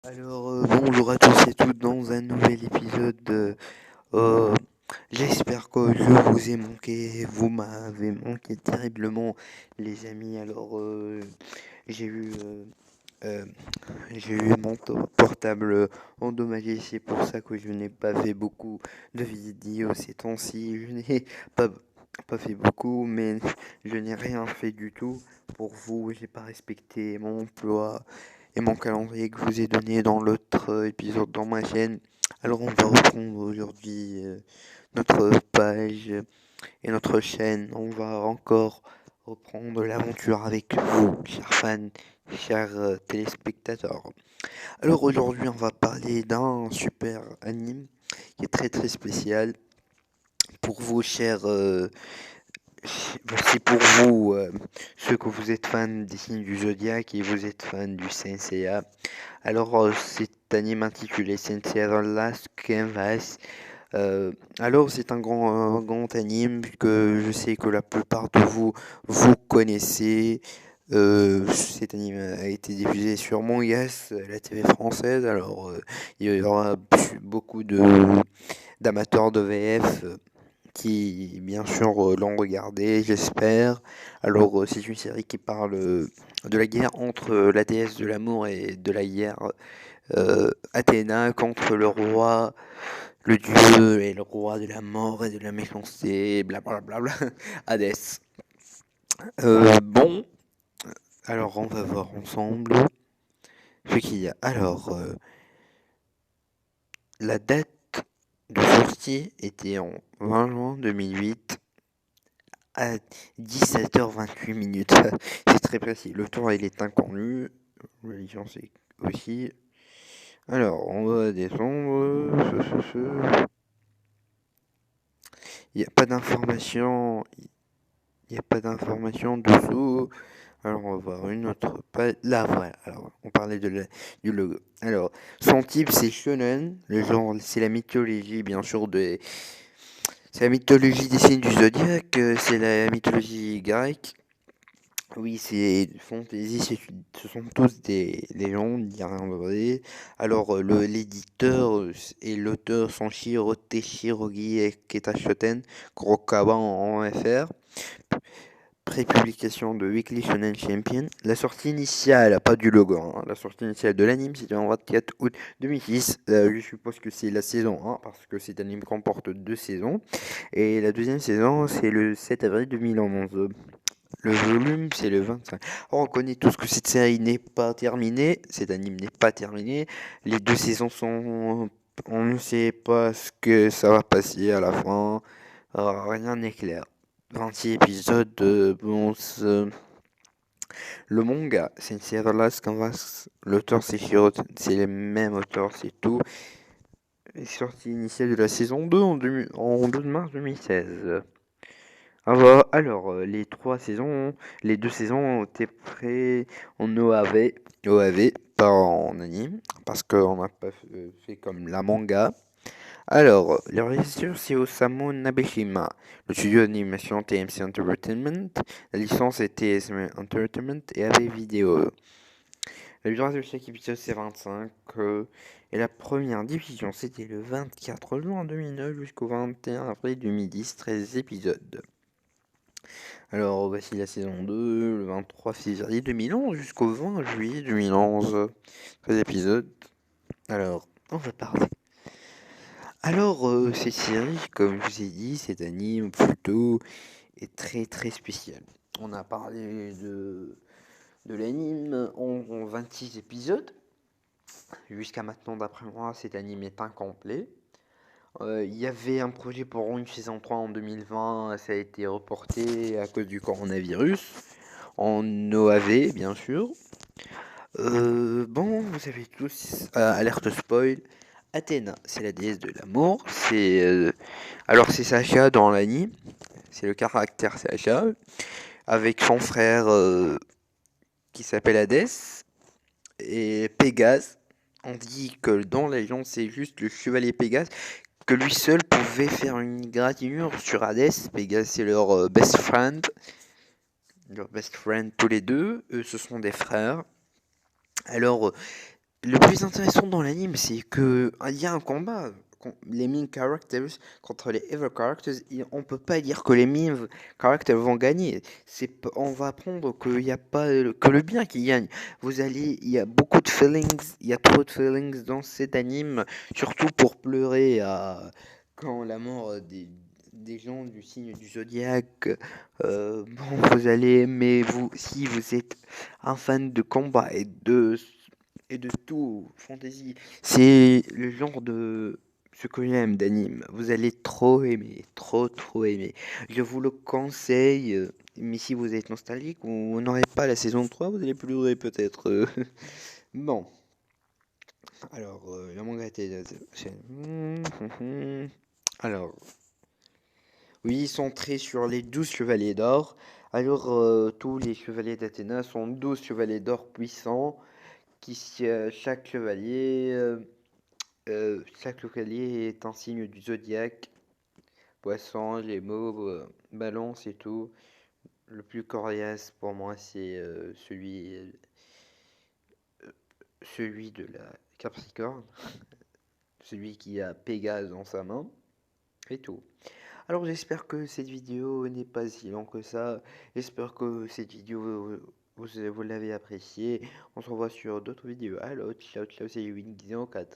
Bonjour à tous et toutes dans un nouvel épisode. Euh, J'espère que je vous ai manqué, vous m'avez manqué terriblement, les amis. J'ai eu, euh, euh, j'ai eu portable endommagé, c'est pour ça que je n'ai pas fait beaucoup de vidéos ces temps-ci. Je n'ai pas, pas fait beaucoup, mais je n'ai rien fait du tout pour vous. J'ai pas respecté mon emploi et mon calendrier que je vous ai donné dans l'autre épisode dans ma chaîne. Alors on va reprendre aujourd'hui notre page et notre chaîne. On va encore reprendre l'aventure avec vous, chers fans, chers téléspectateurs. Alors aujourd'hui on va parler d'un super anime qui est très très spécial pour vous, chers c'est pour vous, ceux que vous êtes fans des signes du zodiaque et vous êtes fans du CNCA. Cet anime intitulé CNCA The Last Canvas. C'est un grand anime que je sais que la plupart de vous connaissez. Cet anime a été diffusé sur Mongas, la TV française. Il y aura beaucoup de d'amateurs de VF qui bien sûr l'ont regardé, j'espère. C'est une série qui parle de la guerre entre la déesse de l'amour et de la guerre Athéna contre le roi, le dieu et le roi de la mort et de la méchanceté, blablabla, Hadès. Bon, alors on va voir ensemble ce qu'il y a. La date de sortie était en 20 juin 2008 à 17h28 minutes. C'est très précis. Le temps, il est inconnu. Religion, c'est aussi. Alors, on va descendre. Il n'y a pas d'information. Il n'y a pas d'information dessous. Alors, on va voir une autre page. Là, voilà. Alors, on parlait du logo. Alors, son type, c'est shonen. Le genre, c'est la mythologie, bien sûr, c'est la mythologie des signes du zodiaque. C'est la mythologie grecque. Oui, c'est fantasy, ce sont tous des légendes, il n'y a rien de vrai. L'éditeur et l'auteur sont Shiro Teshirogi et Keta Shoten, Kurokawa en FR. Prépublication de Weekly Shonen Champion. La sortie initiale, pas du logo, hein. La sortie initiale de l'anime, c'était en 24 août 2006. Je suppose que c'est la saison 1, parce que cet anime comporte deux saisons. Et la deuxième saison, c'est le 7 avril 2011. Le volume, c'est le 25. On connaît tous que cette série n'est pas terminée, cet anime n'est pas terminé. Les deux saisons sont... On ne sait pas ce que ça va passer à la fin. Rien n'est clair. 26 épisodes le manga, c'est une série Last Canvas. L'auteur, c'est Shiro... C'est le même auteur, c'est tout. Et sortie initiale de la saison 2 en 2 mars 2016. Les deux saisons ont été prêtes en OAV, pas en anime, parce qu'on n'a pas fait comme la manga. Le réalisateur c'est Osamu Nabeshima, le studio d'animation TMC Entertainment, la licence est TSM Entertainment et AB Video. La durée de chaque épisode c'est 25, et la première diffusion c'était le 24 juin 2009 jusqu'au 21 avril 2010, 13 épisodes. Alors, voici la saison 2, le 23 février 2011 jusqu'au 20 juillet 2011. 13 épisodes. On va parler. Cette série, comme je vous ai dit, cet anime plutôt est très très spécial. On a parlé de l'anime en 26 épisodes. Jusqu'à maintenant, d'après moi, cet anime est incomplet. Il y avait un projet pour une saison 3 en 2020, ça a été reporté à cause du coronavirus, en OAV bien sûr. Vous savez tous, alerte spoil, Athéna, c'est la déesse de l'amour, c'est Sacha dans l'anime, c'est le caractère Sacha, avec son frère qui s'appelle Hadès, et Pégase. On dit que dans la légende c'est juste le chevalier Pégase, que lui seul pouvait faire une égratignure sur Hadès. Pégase c'est leur best friend. Leur best friend tous les deux. Eux ce sont des frères. Alors le plus intéressant dans l'anime, c'est que il y a un combat. Les main characters contre les evil characters, on peut pas dire que les main characters vont gagner. On va apprendre qu'il n'y a pas que le bien qui gagne. Il y a beaucoup de feelings, il y a trop de feelings dans cet anime, surtout pour pleurer quand la mort des gens du signe du zodiaque. Bon, vous allez aimer, vous, si vous êtes un fan de combat et de tout fantasy. C'est le genre de ce que j'aime d'anime. Vous allez trop aimer, trop aimer. Je vous le conseille, mais si vous êtes nostalgique ou vous n'aurez pas la saison 3, vous allez pleurer peut-être. Bon, alors, le manga était... Alors, oui, centré sur les 12 chevaliers d'or. Alors, tous les chevaliers d'Athéna sont 12 chevaliers d'or puissants chaque chevalier est un signe du zodiaque, poisson, gémeaux, balance et tout. Le plus coriace pour moi, c'est celui de la Capricorne, celui qui a Pégase dans sa main, et tout. Alors j'espère que cette vidéo n'est pas si longue que ça. J'espère que cette vidéo vous l'avez appréciée. On se revoit sur d'autres vidéos. Alors ciao ciao, c'est Win4.